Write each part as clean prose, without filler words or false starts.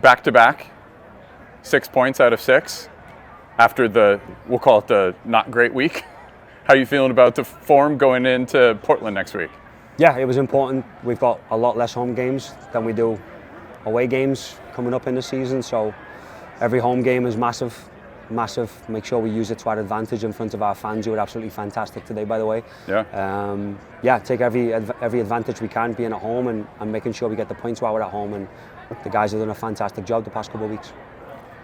back-to-back, 6 points out of 6 after we'll call it the not great week. How are you feeling about the form going into Portland next week? Yeah, it was important. We've got a lot less home games than we do away games coming up in the season, so every home game is massive. Make sure we use it to our advantage in front of our fans, who were absolutely fantastic today, by the way. Yeah. Take every advantage we can being at home and making sure we get the points while we're at home, and the guys have done a fantastic job the past couple of weeks.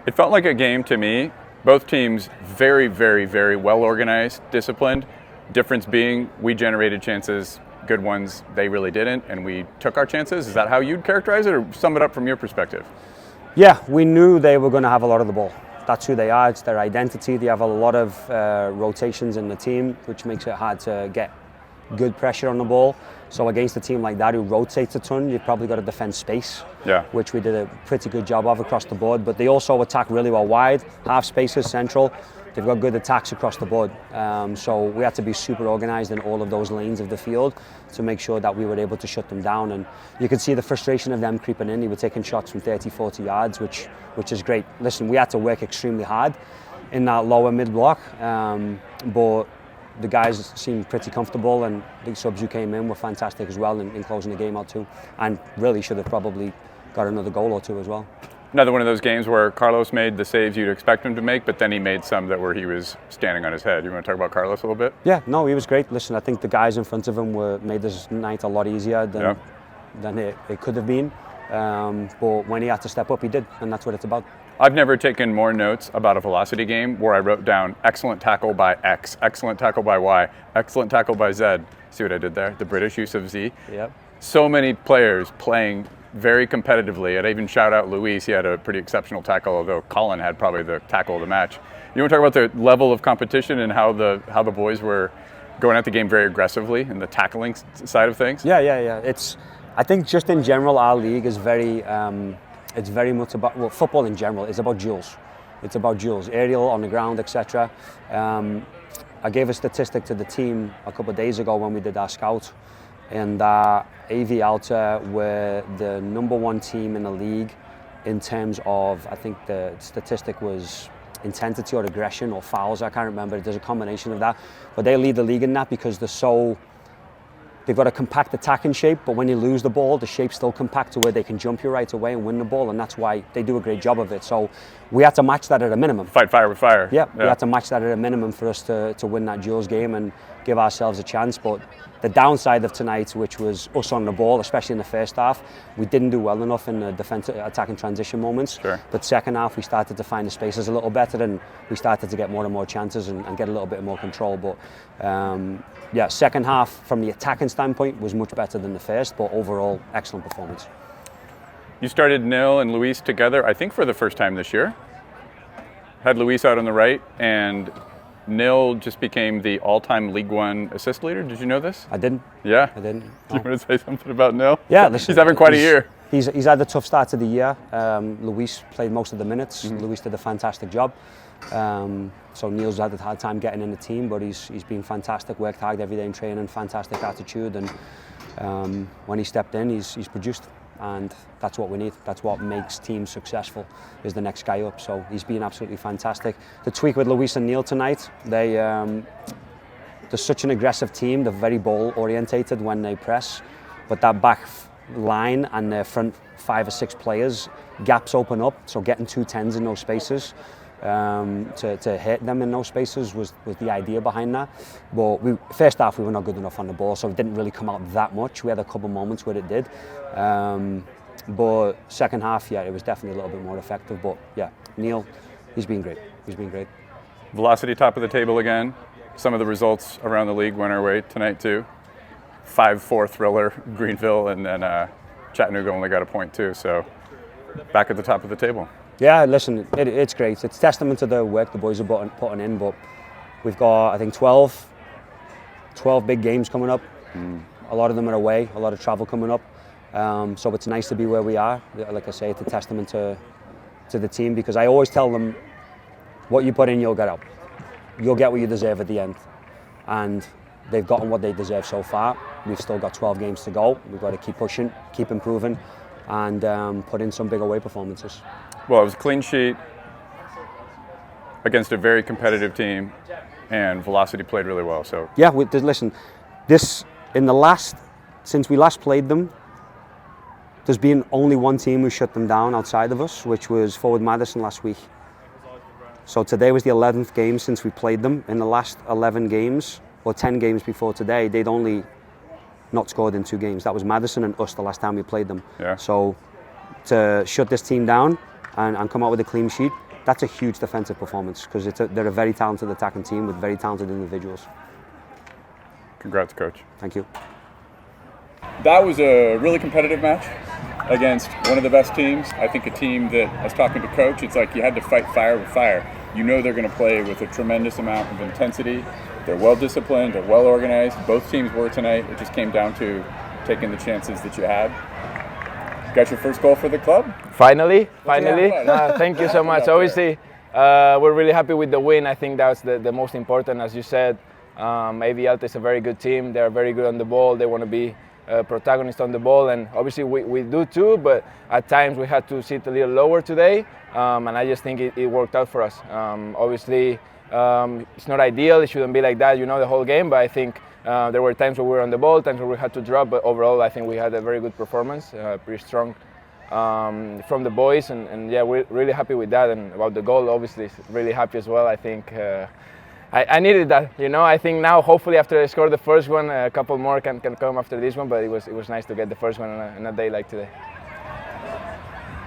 It felt like a game to me. Both teams very, very, very well organized, disciplined. Difference being we generated chances, good ones they really didn't, and we took our chances. Is that how you'd characterize it, or sum it up from your perspective? Yeah, we knew they were going to have a lot of the ball. That's who they are, it's their identity. They have a lot of rotations in the team, which makes it hard to get good pressure on the ball. So against a team like that who rotates a ton, you've probably got to defend space, which we did a pretty good job of across the board. But they also attack really well wide, half spaces, central. They've got good attacks across the board. So we had to be super organised in all of those lanes of the field to make sure that we were able to shut them down. And you could see the frustration of them creeping in. They were taking shots from 30, 40 yards, which is great. Listen, we had to work extremely hard in that lower mid block, but the guys seemed pretty comfortable, and the subs who came in were fantastic as well in closing the game out too, and really should have probably got another goal or two as well. Another one of those games where Carlos made the saves you'd expect him to make, but then he made some where he was standing on his head. You want to talk about Carlos a little bit? Yeah, no, he was great. Listen, I think the guys in front of him made this night a lot easier than it could have been. But when he had to step up, he did, and that's what it's about. I've never taken more notes about a velocity game where I wrote down excellent tackle by X, excellent tackle by Y, excellent tackle by Z. See what I did there? The British use of Z. Yep. So many players playing very competitively. I'd even shout out Luis. He had a pretty exceptional tackle, although Colin had probably the tackle of the match. You want to talk about the level of competition and how the boys were going at the game very aggressively and the tackling side of things? Yeah. I think just in general, our league is it's very much about, well, football in general is about duels. It's about duels, aerial, on the ground, etc. I gave a statistic to the team a couple of days ago when we did our scout, and AV Alta were the #1 team in the league in terms of, I think the statistic was intensity or aggression or fouls, I can't remember. There's a combination of that, but they lead the league in that because they've got a compact attacking shape, but when you lose the ball, the shape's still compact to where they can jump you right away and win the ball, and that's why they do a great job of it. So we had to match that at a minimum. Fight fire with fire. Yeah, we had to match that at a minimum for us to win that duels game and give ourselves a chance. But the downside of tonight, which was us on the ball, especially in the first half, we didn't do well enough in the defensive attacking transition moments. Sure. But second half, we started to find the spaces a little better, and we started to get more and more chances and get a little bit more control. But second half from the attacking standpoint was much better than the first, but overall, excellent performance. You started Nil and Luis together, I think for the first time this year. Had Luis out on the right, and Nil just became the all-time League One assist leader. Did you know this? I didn't. Yeah? I didn't. Do you want to say something about Nil? Yeah, listen, he's having quite a year. He's had a tough start to the year. Luis played most of the minutes. Mm-hmm. Luis did a fantastic job. So Neil's had a hard time getting in the team, but he's been fantastic, worked hard every day in training, fantastic attitude, and when he stepped in, he's produced. And that's what we need. That's what makes teams successful, is the next guy up. So he's been absolutely fantastic. The tweak with Luis and Neil tonight, they're such an aggressive team. They're very ball orientated when they press, but that back line and their front 5 or 6 players, gaps open up. So getting 2 10s in those spaces to hit them in those spaces was the idea behind that. But first half we were not good enough on the ball, so it didn't really come out that much. We had a couple moments where it did. But second half, it was definitely a little bit more effective. But Neil, he's been great. Velocity top of the table again. Some of the results around the league went our way tonight too. 5-4 thriller, Greenville, and then Chattanooga only got a point too. So back at the top of the table. Yeah, listen, it's great. It's testament to the work the boys are putting in. But we've got, I think, 12 big games coming up. A lot of them are away, a lot of travel coming up. So it's nice to be where we are. Like I say, it's a testament to the team, because I always tell them, what you put in, you'll get out. You'll get what you deserve at the end. And they've gotten what they deserve so far. We've still got 12 games to go. We've got to keep pushing, keep improving, and put in some big away performances. Well, it was a clean sheet against a very competitive team, and Velocity played really well. So yeah, listen, since we last played them, there's been only one team who shut them down outside of us, which was Forward Madison last week. So today was the 11th game since we played them. In the last 11 games, or 10 games before today, they'd only not scored in 2 games. That was Madison and us the last time we played them. Yeah. So to shut this team down and come out with a clean sheet, that's a huge defensive performance, because they're a very talented attacking team with very talented individuals. Congrats, Coach. Thank you. That was a really competitive match against one of the best teams. I think a team that, I was talking to Coach, it's like you had to fight fire with fire. You know they're going to play with a tremendous amount of intensity. They're well disciplined, they're well organized. Both teams were tonight. It just came down to taking the chances that you had. Got your first goal for the club? Finally. Yeah. Thank you so much. Obviously, we're really happy with the win. I think that's the most important, as you said. Alta is a very good team. They're very good on the ball. They want to be protagonists on the ball, and obviously we do too, but at times we had to sit a little lower today, and I just think it worked out for us. Obviously, it's not ideal. It shouldn't be like that, the whole game, but I think there were times where we were on the ball, times where we had to drop, but overall I think we had a very good performance, pretty strong from the boys, and yeah, we're really happy with that. And about the goal, obviously really happy as well. I think I needed that, I think now hopefully after I score the first one, a couple more can come after this one, but it was nice to get the first one on a day like today.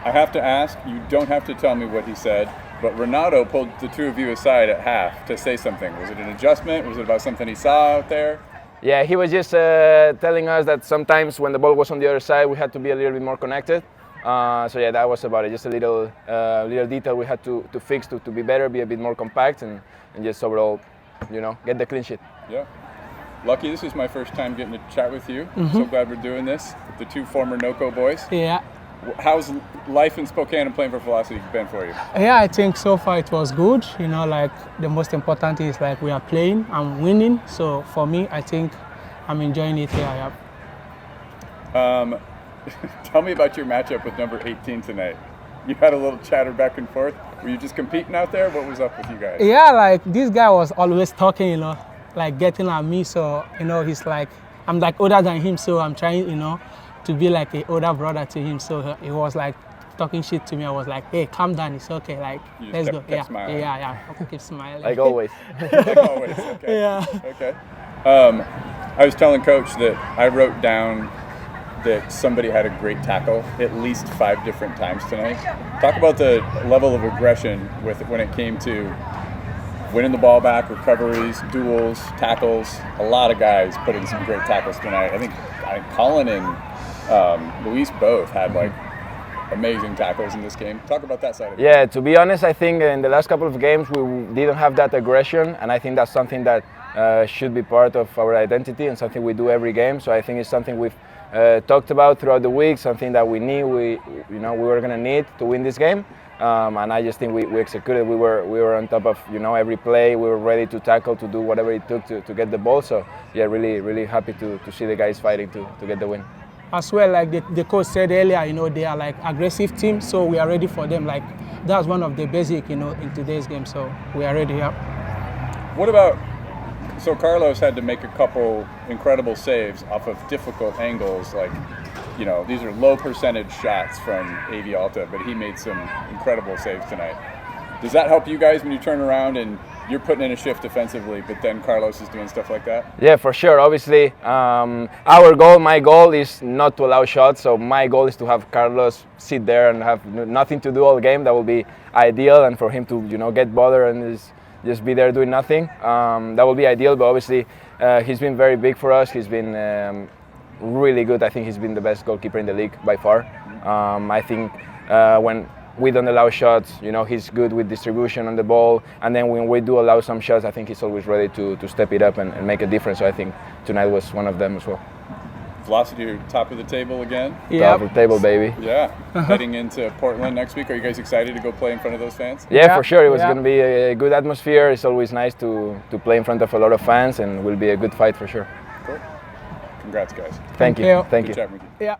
I have to ask, you don't have to tell me what he said, but Renato pulled the two of you aside at half to say something. Was it an adjustment? Was it about something he saw out there? Yeah, he was just telling us that sometimes when the ball was on the other side, we had to be a little bit more connected. So yeah, that was about it. Just a little detail we had to fix to be better, be a bit more compact, and just overall, get the clean sheet. Yeah. Lucky, this is my first time getting to chat with you. So glad we're doing this. The two former NOCO boys. Yeah. How's life in Spokane and playing for Velocity been for you? Yeah, I think so far it was good. Like the most important thing is like we are playing and winning. So for me, I think I'm enjoying it here. Yeah. Tell me about your matchup with number 18 tonight. You had a little chatter back and forth. Were you just competing out there? What was up with you guys? Yeah, like this guy was always talking, like getting at me. So, he's like, I'm like older than him. So I'm trying, to be like an older brother to him. So he was like talking shit to me. I was like, hey, calm down. It's okay. Like, let's go. Kept smiling. Yeah. I keep smiling. Like always. Like always. Okay. Yeah. Okay. I was telling Coach that I wrote down that somebody had a great tackle at least 5 different times tonight. Talk about the level of aggression when it came to winning the ball back, recoveries, duels, tackles. A lot of guys put in some great tackles tonight. I think Colin and Luis both had like amazing tackles in this game. Talk about that side of it. Yeah, to be honest, I think in the last couple of games we didn't have that aggression, and I think that's something that should be part of our identity and something we do every game. So I think it's something we've talked about throughout the week, something that we were going to need to win this game, and I just think we executed. We were on top of every play. We were ready to tackle, to do whatever it took to get the ball. So yeah, really happy to see the guys fighting to get the win. As well, like the coach said earlier, they are like aggressive team, so we are ready for them. Like that's one of the basic, in today's game. So we are ready. Yeah. What about? So Carlos had to make a couple incredible saves off of difficult angles, like, these are low percentage shots from AV Alta, but he made some incredible saves tonight. Does that help you guys when you turn around and you're putting in a shift defensively, but then Carlos is doing stuff like that? Yeah, for sure. Obviously, my goal is not to allow shots, so my goal is to have Carlos sit there and have nothing to do all game. That will be ideal, and for him to, get bothered and just be there doing nothing. That will be ideal, but obviously he's been very big for us. He's been really good. I think he's been the best goalkeeper in the league by far. I think when we don't allow shots, he's good with distribution on the ball, and then when we do allow some shots, I think he's always ready to step it up and make a difference. So I think tonight was one of them as well. Velocity, top of the table again? Yeah. Top of the table, baby. Yeah. Heading into Portland next week. Are you guys excited to go play in front of those fans? Yeah, for sure. It was going to be a good atmosphere. It's always nice to play in front of a lot of fans, and will be a good fight for sure. Cool. Congrats, guys. Thank you. Good chatting with you. Yeah.